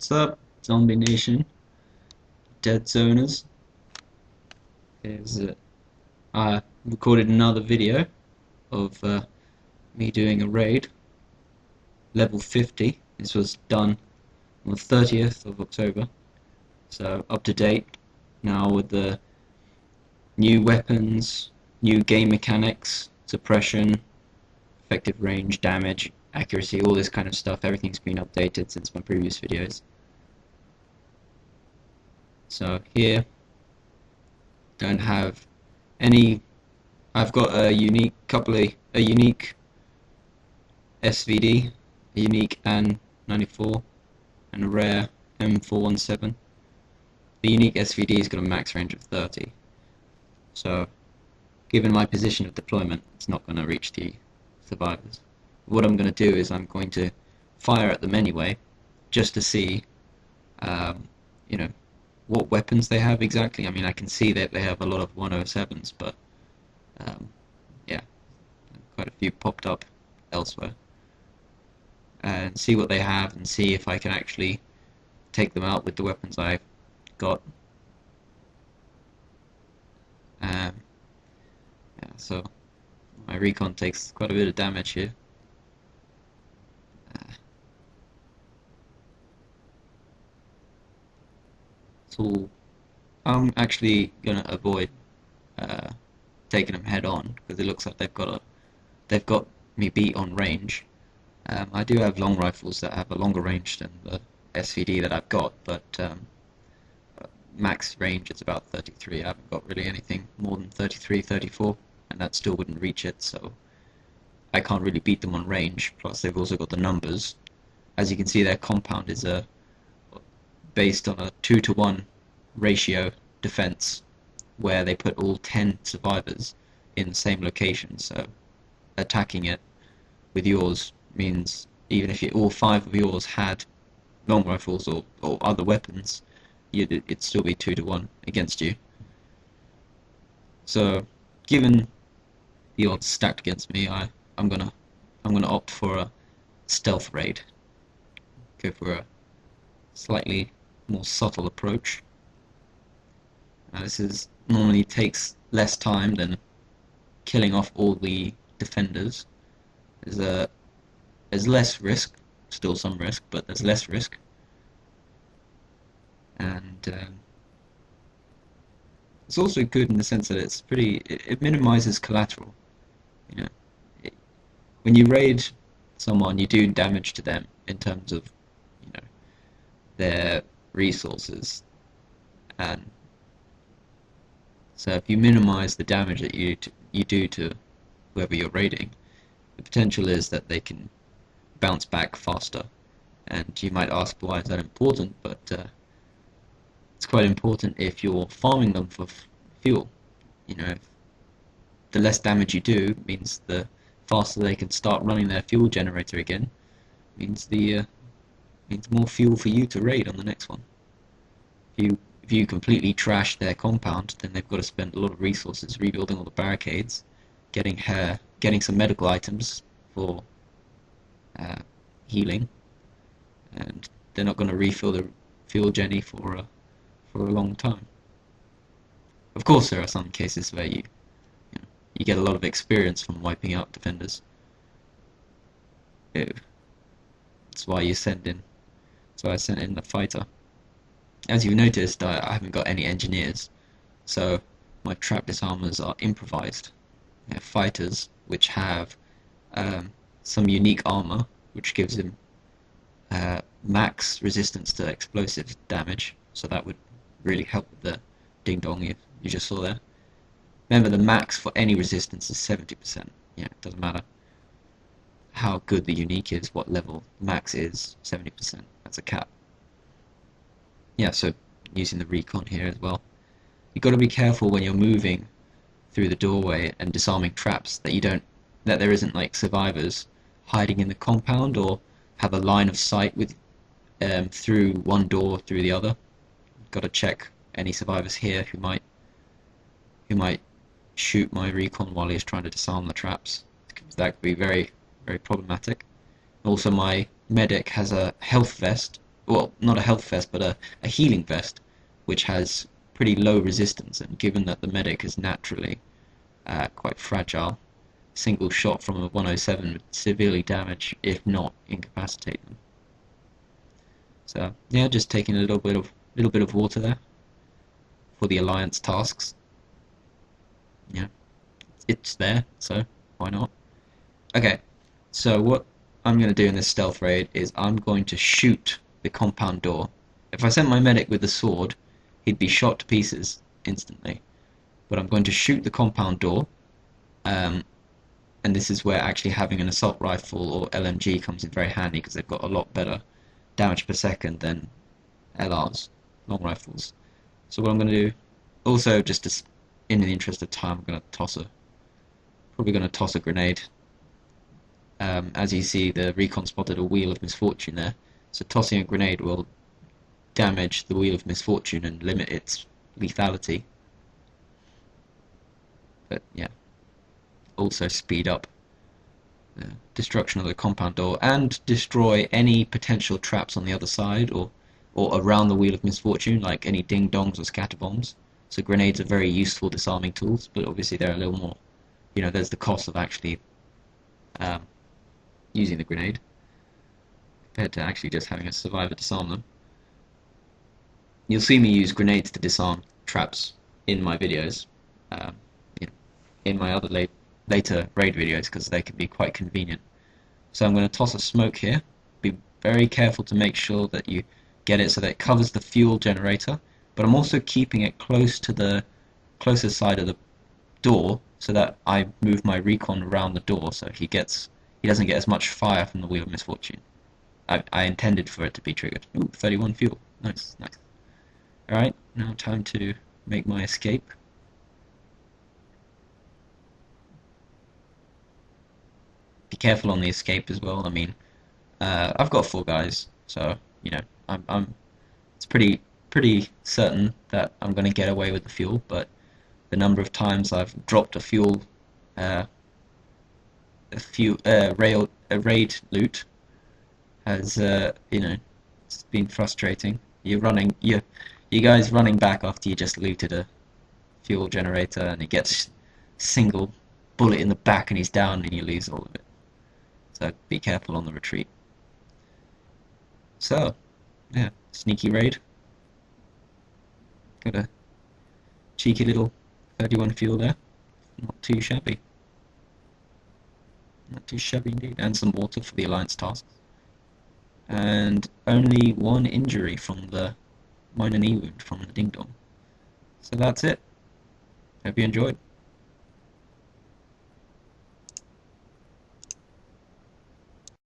What's up, Zombie Nation, Dead Zoners? I recorded another video of me doing a raid, level 50. This was done on the 30th of October, so up to date now with the new weapons, new game mechanics, suppression, effective range, damage, accuracy, all this kind of stuff. Everything's been updated since my previous videos. So here, don't have any. I've got a unique SVD, a unique AN94, and a rare M417. The unique SVD has got a max range of 30. So, given my position of deployment, it's not going to reach the survivors. What I'm going to do is I'm going to fire at them anyway, just to see, you know, what weapons they have exactly. I mean, I can see that they have a lot of 107s, but yeah, quite a few popped up elsewhere. And see what they have and see if I can actually take them out with the weapons I've got. Yeah, so my recon takes quite a bit of damage here. So I'm actually gonna avoid taking them head on because it looks like they've got me beat on range. I do have long rifles that have a longer range than the SVD that I've got, but max range is about 33. I haven't got really anything more than 33, 34, and that still wouldn't reach it, so I can't really beat them on range. Plus they've also got the numbers. As you can see, their compound is based on a 2-to-1 ratio defense, where they put all 10 survivors in the same location, so attacking it with yours means even if all 5 of yours had long rifles or other weapons, it'd still be 2-to-1 against you. So given the odds stacked against me, I'm gonna opt for a stealth raid. Go for a slightly more subtle approach. Now this normally takes less time than killing off all the defenders. There's less risk, still some risk, but there's less risk, and it's also good in the sense that it minimizes collateral. You know, when you raid someone, you do damage to them in terms of, you know, their resources, and so if you minimize the damage that you do to whoever you're raiding, the potential is that they can bounce back faster. And you might ask, why is that important? But it's quite important if you're farming them for fuel. You know, the less damage you do means the faster they can start running their fuel generator again. Means more fuel for you to raid on the next one. If you completely trash their compound, then they've got to spend a lot of resources rebuilding all the barricades, getting some medical items for healing, and they're not going to refill the fuel genny for a long time. Of course, there are some cases where you get a lot of experience from wiping out defenders. That's why I sent in the fighter. As you've noticed, I haven't got any engineers, so my trap disarmers are improvised. They have fighters which have some unique armor, which gives him max resistance to explosive damage, so that would really help with the ding dong you just saw there. Remember, the max for any resistance is 70%. Yeah, it doesn't matter how good the unique is, what level max is, 70%. That's a cap. Yeah, so using the recon here as well. You've got to be careful when you're moving through the doorway and disarming traps that there isn't like survivors hiding in the compound or have a line of sight with through one door through the other. Got to check any survivors here who might shoot my recon while he's trying to disarm the traps. That could be very, very problematic. Also, my medic has a health vest well, not a health vest, but a healing vest, which has pretty low resistance. And given that the medic is naturally quite fragile, single shot from a 107 would severely damage, if not incapacitate them. So yeah, just taking a little bit of water there for the alliance tasks. Yeah, it's there, so why not? Okay, so what I'm going to do in this stealth raid is I'm going to shoot the compound door. If I sent my medic with the sword, he'd be shot to pieces instantly. But I'm going to shoot the compound door, and this is where actually having an assault rifle or LMG comes in very handy, because they've got a lot better damage per second than LRs, long rifles. So what I'm going to do, also just in the interest of time, I'm going to probably going to toss a grenade. As you see, the recon spotted a Wheel of Misfortune there, so tossing a grenade will damage the Wheel of Misfortune and limit its lethality. But yeah, also speed up the destruction of the compound door and destroy any potential traps on the other side or around the Wheel of Misfortune, like any ding-dongs or scatter bombs. So grenades are very useful disarming tools, but obviously they're a little more, there's the cost of actually using the grenade compared to actually just having a survivor disarm them. You'll see me use grenades to disarm traps in my videos, in my other later raid videos, because they can be quite convenient. So I'm going to toss a smoke here. Be very careful to make sure that you get it so that it covers the fuel generator, but I'm also keeping it close to the closest side of the door so that I move my recon around the door so he doesn't get as much fire from the Wheel of Misfortune. I intended for it to be triggered. Ooh, 31 fuel. Nice, nice. Alright, now time to make my escape. Be careful on the escape as well. I mean, I've got 4 guys, so it's pretty certain that I'm going to get away with the fuel. But the number of times I've dropped a raid loot has it's been frustrating. You guys running back after you just looted a fuel generator, and it gets single bullet in the back and he's down and you lose all of it. So be careful on the retreat. So yeah, sneaky raid. Got a cheeky little 31 fuel there. Not too shabby. Not too shabby indeed. And some water for the alliance tasks. And only 1 injury from the minor knee wound from the ding dong. So that's it. Hope you enjoyed.